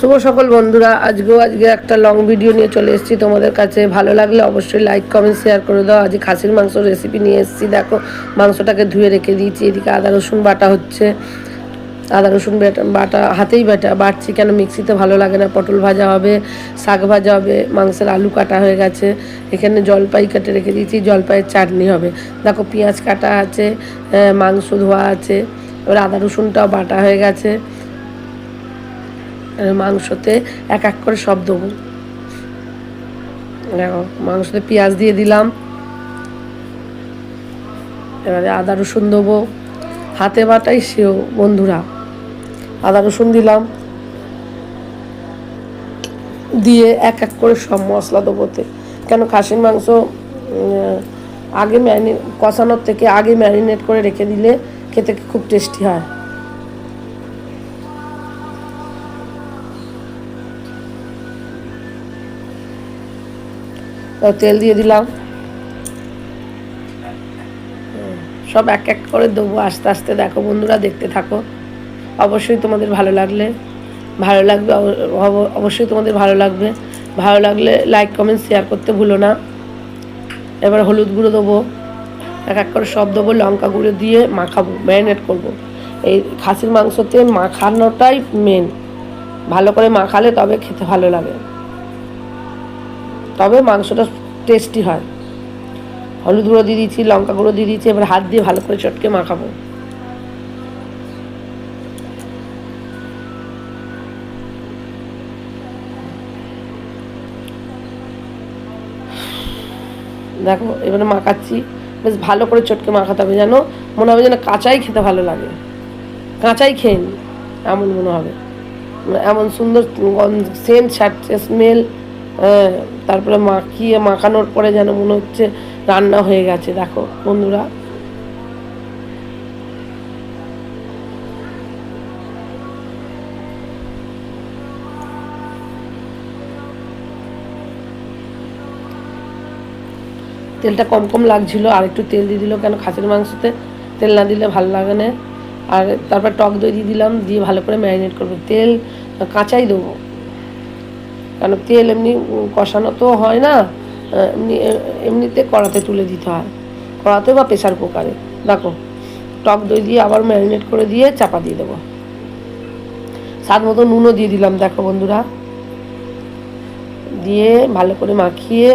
শুভ সকল বন্ধুরা, আজকে একটা লং ভিডিও নিয়ে চলে এসেছি তোমাদের কাছে। ভালো লাগলে অবশ্যই লাইক কমেন্ট শেয়ার করে দাও। আজ খাসির মাংস রেসিপি নিয়ে এসেছি। দেখো, মাংসটাকে ধুয়ে রেখে দিয়েছি। এদিকে আদা রসুন বাটা হচ্ছে। আদা রসুন বাটা হাতেই বাটছি, কেন মিক্সিতে ভালো লাগে না। পটল ভাজা হবে, শাক ভাজা হবে, মাংসের আলু কাটা হয়ে গেছে। এখানে জলপাই কেটে রেখে দিয়েছি, জলপাইয়ের চাটনি হবে। দেখো, পেঁয়াজ কাটা আছে, মাংস ধোয়া আছে। এবার আদা রসুনটাও বাটা হয়ে গেছে। মাংসতে এক এক করে সব দেবো। দেখো, মাংসতে পেঁয়াজ দিয়ে দিলাম। এবারে আদা রসুন দেবো, হাতে বাটাই সেও বন্ধুরা। আদা রসুন দিলাম, দিয়ে এক এক করে সব মশলা দেবোতে। কেন খাসির মাংস আগে কষানোর থেকে আগে ম্যারিনেট করে রেখে দিলে খেতে খুব টেস্টি হয়। তেল দিয়ে দিলাম, সব এক এক করে দেবো আস্তে আস্তে। দেখো বন্ধুরা, দেখতে থাকো। অবশ্যই তোমাদের ভালো লাগবে, অবশ্যই তোমাদের ভালো লাগলে লাইক কমেন্ট শেয়ার করতে ভুলো না। এবার হলুদ গুঁড়ো দেবো, এক এক করে সব দেবো। লঙ্কা গুঁড়ো দিয়ে মাখাবো, ম্যারিনেট করবো। এই খাসির মাংসতে মাখানোটাই মেন। ভালো করে মাখালে তবে খেতে ভালো লাগে, তবে মাংসটা টেস্টি হয়। হলুদ গুঁড়ো দিয়ে দিয়েছি, লঙ্কা গুঁড়ো দিয়ে দিয়েছি। এবার হাত দিয়ে ভালো করে চটকে মাখাবো। দেখো, এবারে মাখাচ্ছি, বেশ ভালো করে চটকে মাখাতে হবে, যেন মনে হবে যেন কাঁচাই খেতে ভালো লাগে, কাঁচাই খেয়ে নি এমন মনে হবে। এমন সুন্দর সেন্ট ছাড়ছে, স্মেল। তারপরে মাখানোর পরে যেন মনে হচ্ছে রান্না হয়ে গেছে। দেখো বন্ধুরা, তেলটা কম কম লাগছিল, আর একটু তেল দিয়ে দিল। কেন খাসির মাংসতে তেল না দিলে ভালো লাগে না। আর তারপর টক দই দিয়ে দিলাম, দিয়ে ভালো করে ম্যারিনেট করবো। তেল কাঁচাই দেবো, কেন তেল এমনি কষানো তো হয় না, এমনিতে কড়াতে তুলে দিতে হয়, কড়াতে বা প্রেসার কুকারে। দেখো, টক দই দিয়ে আবার ম্যারিনেট করে দিয়ে চাপা দিয়ে দেবো। স্বাদ মতো নুনও দিয়ে দিলাম। দেখো বন্ধুরা, দিয়ে ভালো করে মাখিয়ে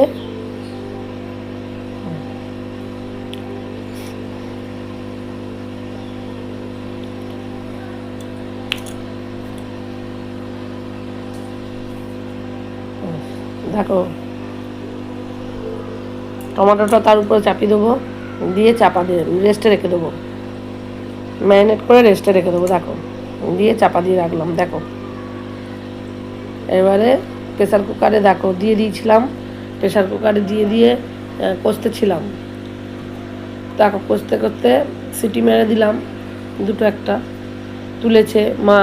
দেখো, টমেটোটা তার উপরে চাপিয়ে দেবো, দিয়ে চাপা দিয়ে রেস্টে রেখে দেবো। ম্যারিনেট করে রেস্টে রেখে দেবো। দেখো, দিয়ে চাপা দিয়ে রাখলাম। দেখো, এবারে প্রেসার কুকারে দেখো দিয়ে দিয়েছিলাম, প্রেসার কুকারে দিয়ে কষতেছিলাম। দেখো, কষতে কষতে সিটি মেরে দিলাম দুটো, একটা তুলেছে মা,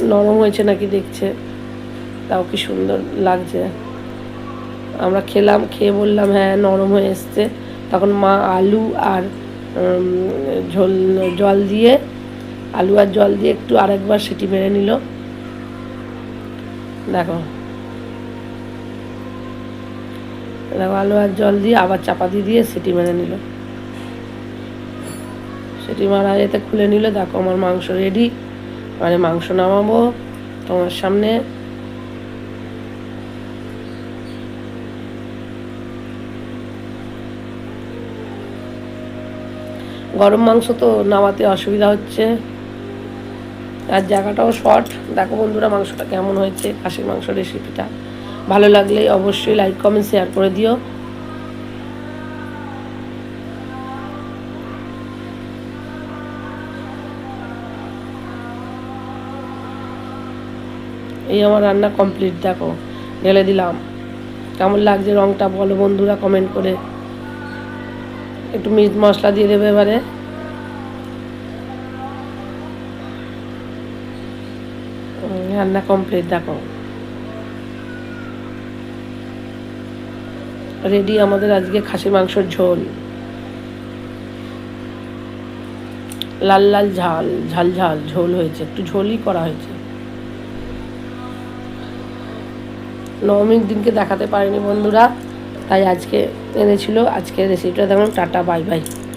নরম হয়েছে নাকি দেখছে। তাও কি সুন্দর লাগছে। আমরা খেলাম, খেয়ে বললাম হ্যাঁ নরম হয়ে এসছে। তখন মা আলু আর জল দিয়ে একটু আরেকবার সিটি মেরে নিল। দেখো, আলু আর জল দিয়ে আবার চাপা দিয়ে সিটি মেরে নিল। সিটি মারা যেতে খুলে নিল। দেখো, আমার মাংস রেডি। মানে মাংস নামাবো তোমার সামনে। গরম মাংস তো নামাতে অসুবিধা হচ্ছে, আর জায়গাটাও শর্ট। দেখো বন্ধুরা, মাংসটা কেমন হয়েছে, খাসির মাংস রেসিপিটা। ভালো লাগলে অবশ্যই লাইক কমেন্ট শেয়ার করে দিও। এই আমার রান্না কমপ্লিট। দেখো, ঢেলে দিলাম। কেমন লাগছে রংটা বলো বন্ধুরা কমেন্ট করে। একটু মিট মশলা দিয়ে দেবে এবারে। রান্না কমপ্লিট। দেখো, রেডি আমাদের আজকে খাসির মাংসের ঝোল। লাল লাল ঝাল ঝাল ঝাল ঝোল হয়েছে, একটু ঝোলই করা হয়েছে। নবমীর দিনকে দেখাতে পারিনি বন্ধুরা, তাই আজকে এনেছিল। আজকে রেসিপিটা দেখুন। Tata, bye bye.